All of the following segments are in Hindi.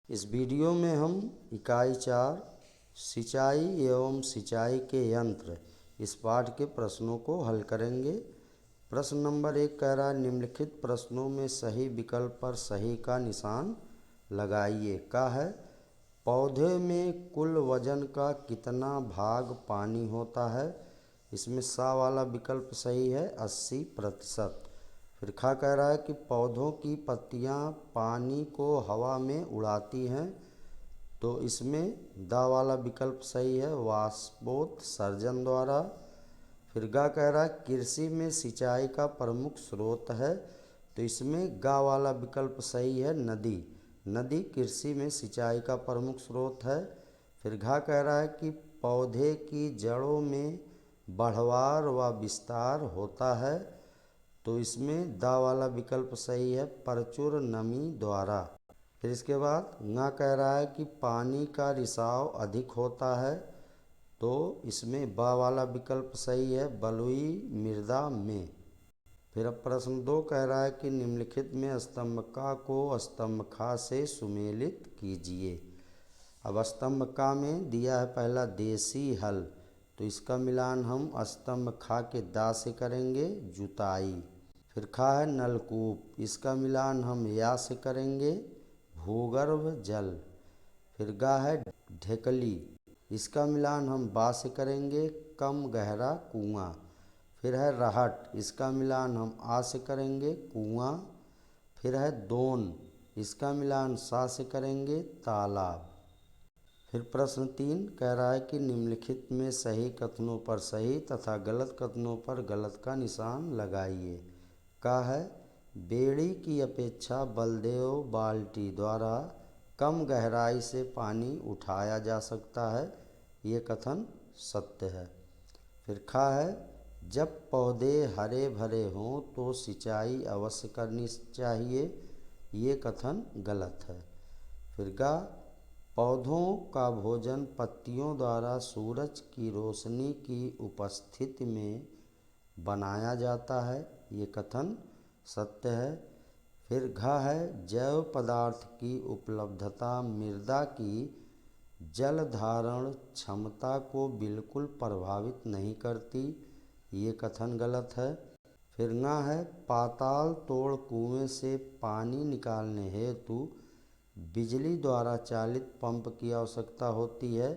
इस वीडियो में हम इकाई 4 सिंचाई एवं सिंचाई के यंत्र इस पाठ के प्रश्नों को हल करेंगे। प्रश्न नंबर 1 कह रहा है निम्नलिखित प्रश्नों में सही विकल्प पर सही का निशान लगाइए। का है पौधे में कुल वजन का कितना भाग पानी होता है। इसमें सा वाला विकल्प सही है 80%। फिर खा कह रहा है कि पौधों की पत्तियां पानी को हवा में उड़ाती हैं, तो इसमें दा वाला विकल्प सही है वाष्पोत्सर्जन द्वारा। फिर गा कह रहा है कृषि में सिंचाई का प्रमुख स्रोत है, तो इसमें गा वाला विकल्प सही है नदी। नदी कृषि में सिंचाई का प्रमुख स्रोत है। फिर घा कह रहा है कि पौधे की जड़ों में बढ़वार व विस्तार होता है, तो इसमें दा वाला विकल्प सही है प्रचुर नमी द्वारा। फिर इसके बाद ना कह रहा है कि पानी का रिसाव अधिक होता है, तो इसमें बा वाला विकल्प सही है बलुई मृदा में। फिर अब प्रश्न 2 कह रहा है कि निम्नलिखित में स्तंभ का को स्तंभ खा से सुमेलित कीजिए। अब स्तंभ का में दिया है पहला देसी हल, तो इसका मिलान हम स्तंभ खा के दा से करेंगे जुताई। फिर खा है नलकूप, इसका मिलान हम या से करेंगे भूगर्भ जल। फिर गा है ढेकली, इसका मिलान हम बा से करेंगे कम गहरा कुआं। फिर है रहट, इसका मिलान हम आ से करेंगे कुआं। फिर है दोन, इसका मिलान सा से करेंगे तालाब। फिर प्रश्न 3 कह रहा है कि निम्नलिखित में सही कथनों पर सही तथा गलत कथनों पर गलत का निशान लगाइए। का है बेड़ी की अपेक्षा बलदेव बाल्टी द्वारा कम गहराई से पानी उठाया जा सकता है, ये कथन सत्य है। फिर खा है जब पौधे हरे भरे हों तो सिंचाई अवश्य करनी चाहिए, ये कथन गलत है। फिर गा पौधों का भोजन पत्तियों द्वारा सूरज की रोशनी की उपस्थिति में बनाया जाता है, ये कथन सत्य है। फिर घ है जैव पदार्थ की उपलब्धता मृदा की जल धारण क्षमता को बिल्कुल प्रभावित नहीं करती, ये कथन गलत है। फिर ना है पाताल तोड़ कुएं से पानी निकालने हेतु बिजली द्वारा चालित पंप की आवश्यकता होती है,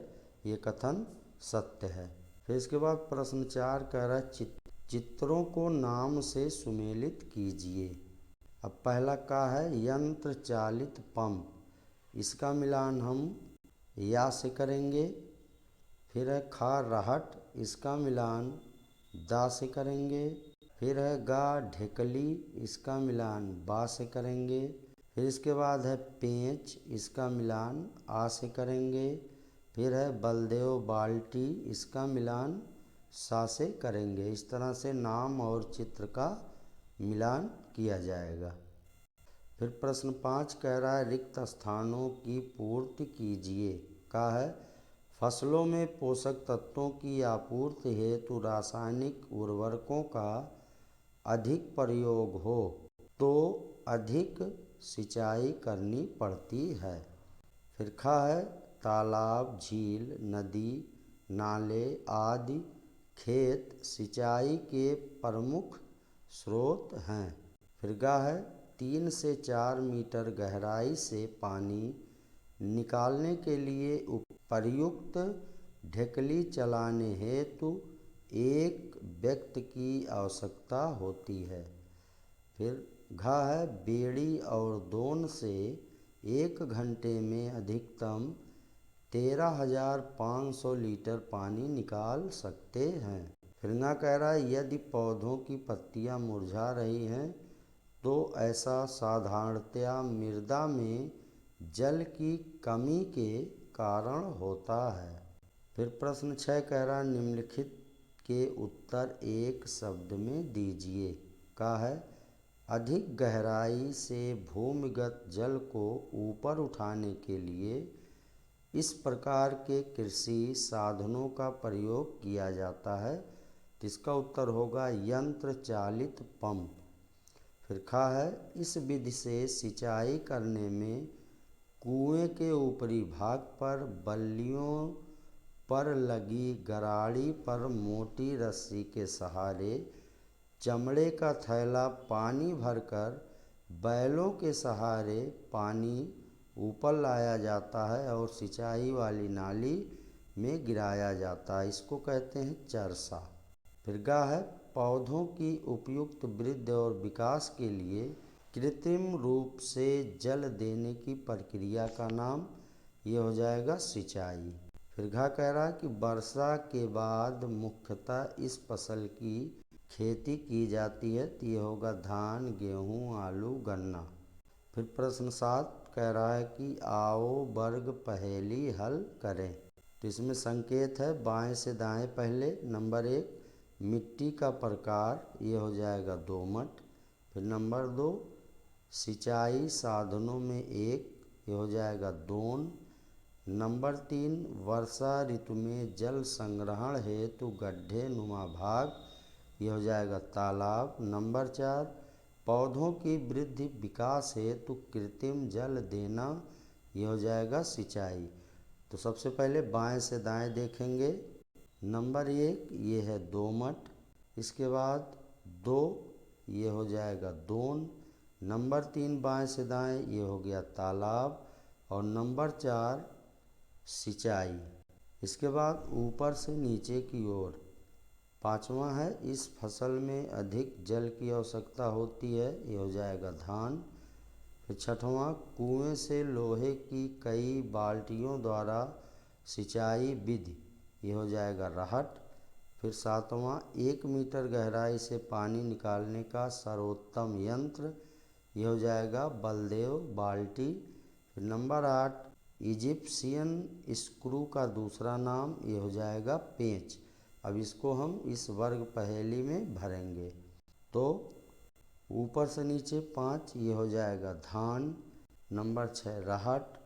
ये कथन सत्य है। फिर इसके बाद प्रश्न 4 कह रहा है चित्रों को नाम से सुमेलित कीजिए। अब पहला का है यंत्र चालित पंप, इसका मिलान हम या से करेंगे। फिर है खा रहट, इसका मिलान दा से करेंगे। फिर है गा ढेकली, इसका मिलान बा से करेंगे। फिर इसके बाद है पेंच, इसका मिलान आ से करेंगे। फिर है बलदेव बाल्टी, इसका मिलान सा से करेंगे। इस तरह से नाम और चित्र का मिलान किया जाएगा। फिर प्रश्न 5 कह रहा है रिक्त स्थानों की पूर्ति कीजिए। का है फसलों में पोषक तत्वों की आपूर्ति हेतु रासायनिक उर्वरकों का अधिक प्रयोग हो तो अधिक सिंचाई करनी पड़ती है। फिर खा है तालाब झील नदी नाले आदि खेत सिंचाई के प्रमुख स्रोत हैं। फिर गा है 3 से 4 मीटर गहराई से पानी निकालने के लिए प्रयुक्त ढेकली चलाने हेतु एक व्यक्ति की आवश्यकता होती है। फिर घा है बेड़ी और दोन से 1 घंटे में अधिकतम 13,500 लीटर पानी निकाल सकते हैं। फिर ना कह रहा है यदि पौधों की पत्तियां मुरझा रही हैं तो ऐसा साधारणतया मृदा में जल की कमी के कारण होता है। फिर प्रश्न 6 कह रहा है निम्नलिखित के उत्तर एक शब्द में दीजिए। का है अधिक गहराई से भूमिगत जल को ऊपर उठाने के लिए इस प्रकार के कृषि साधनों का प्रयोग किया जाता है, तो इसका उत्तर होगा यंत्र चालित पंप। फिर खा है इस विधि से सिंचाई करने में कुएं के ऊपरी भाग पर बल्लियों पर लगी गराड़ी पर मोटी रस्सी के सहारे चमड़े का थैला पानी भरकर बैलों के सहारे पानी ऊपर लाया जाता है और सिंचाई वाली नाली में गिराया जाता है। इसको कहते हैं चरसा। फिर गा है पौधों की उपयुक्त वृद्धि और विकास के लिए कृत्रिम रूप से जल देने की प्रक्रिया का नाम ये हो जाएगा सिंचाई। फिर घा कह रहा है कि वर्षा के बाद मुख्यतः इस फसल की खेती की जाती है, तो ये होगा धान, गेहूँ, आलू, गन्ना। फिर प्रश्न 7 कह रहा है कि आओ वर्ग पहेली हल करें। तो इसमें संकेत है बाएं से दाएं। पहले नंबर 1 मिट्टी का प्रकार, ये हो जाएगा दोमट। फिर नंबर 2 सिंचाई साधनों में एक, ये हो जाएगा दोन। नंबर 3 वर्षा ऋतु में जल संग्रहण हेतु गड्ढे नुमा भाग, ये हो जाएगा तालाब। नंबर 4 पौधों की वृद्धि विकास हेतु कृत्रिम जल देना, ये हो जाएगा सिंचाई। तो सबसे पहले बाएं से दाएं देखेंगे। नंबर 1 ये है दोमट, इसके बाद 2 ये हो जाएगा दोन। नंबर 3 बाएं से दाएं ये हो गया तालाब। और नंबर 4 सिंचाई। इसके बाद ऊपर से नीचे की ओर 5वां है इस फसल में अधिक जल की आवश्यकता होती है, ये हो जाएगा धान। फिर 6वां कुएं से लोहे की कई बाल्टियों द्वारा सिंचाई विधि, ये हो जाएगा रहट। फिर 7वां 1 मीटर गहराई से पानी निकालने का सर्वोत्तम यंत्र, ये हो जाएगा बलदेव बाल्टी। फिर नंबर 8 इजिप्शियन स्क्रू का दूसरा नाम, ये हो जाएगा पेंच। अब इसको हम इस वर्ग पहेली में भरेंगे। तो ऊपर से नीचे 5 ये हो जाएगा धान। नंबर 6 रहट।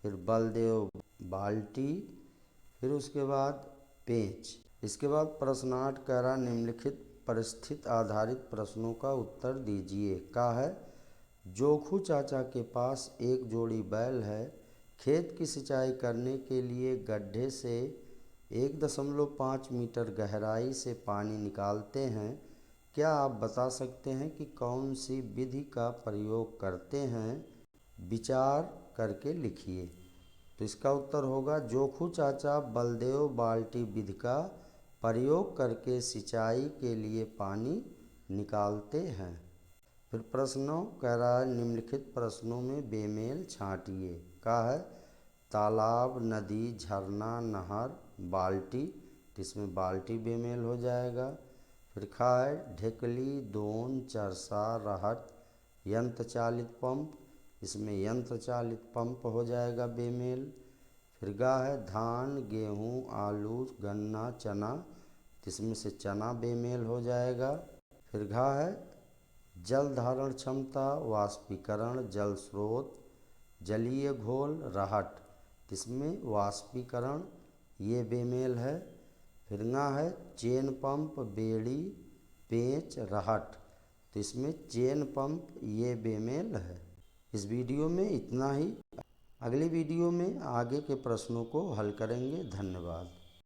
फिर बलदेव बाल्टी। फिर उसके बाद पेंच। इसके बाद प्रश्न 8 कह रहा निम्नलिखित परिस्थिति आधारित प्रश्नों का उत्तर दीजिए। का है जोखू चाचा के पास एक जोड़ी बैल है। खेत की सिंचाई करने के लिए गड्ढे से 1.5 मीटर गहराई से पानी निकालते हैं। क्या आप बता सकते हैं कि कौन सी विधि का प्रयोग करते हैं? विचार करके लिखिए। तो इसका उत्तर होगा जोखू चाचा बलदेव बाल्टी विधि का प्रयोग करके सिंचाई के लिए पानी निकालते हैं। फिर प्रश्नों कह रहा है निम्नलिखित प्रश्नों में बेमेल छांटिए। का है तालाब, नदी, झरना, नहर, बाल्टी, तो इसमें बाल्टी बेमेल हो जाएगा। फिर खा है ढेकली, दोन, चरसा, रहट, यंत्र चालित पंप, इसमें यंत्र चालित पंप हो जाएगा बेमेल। फिर गा है धान, गेहूँ, आलू, गन्ना, चना, तो इसमें से चना बेमेल हो जाएगा। फिर घा है जल धारण क्षमता, वाष्पीकरण, जल स्रोत, जलीय घोल, रहट, इसमें वाष्पीकरण ये बेमेल है। फिर ना है चेन पंप, बेड़ी, पेंच, रहट, तो इसमें चेन पंप ये बेमेल है। इस वीडियो में इतना ही। अगली वीडियो में आगे के प्रश्नों को हल करेंगे। धन्यवाद।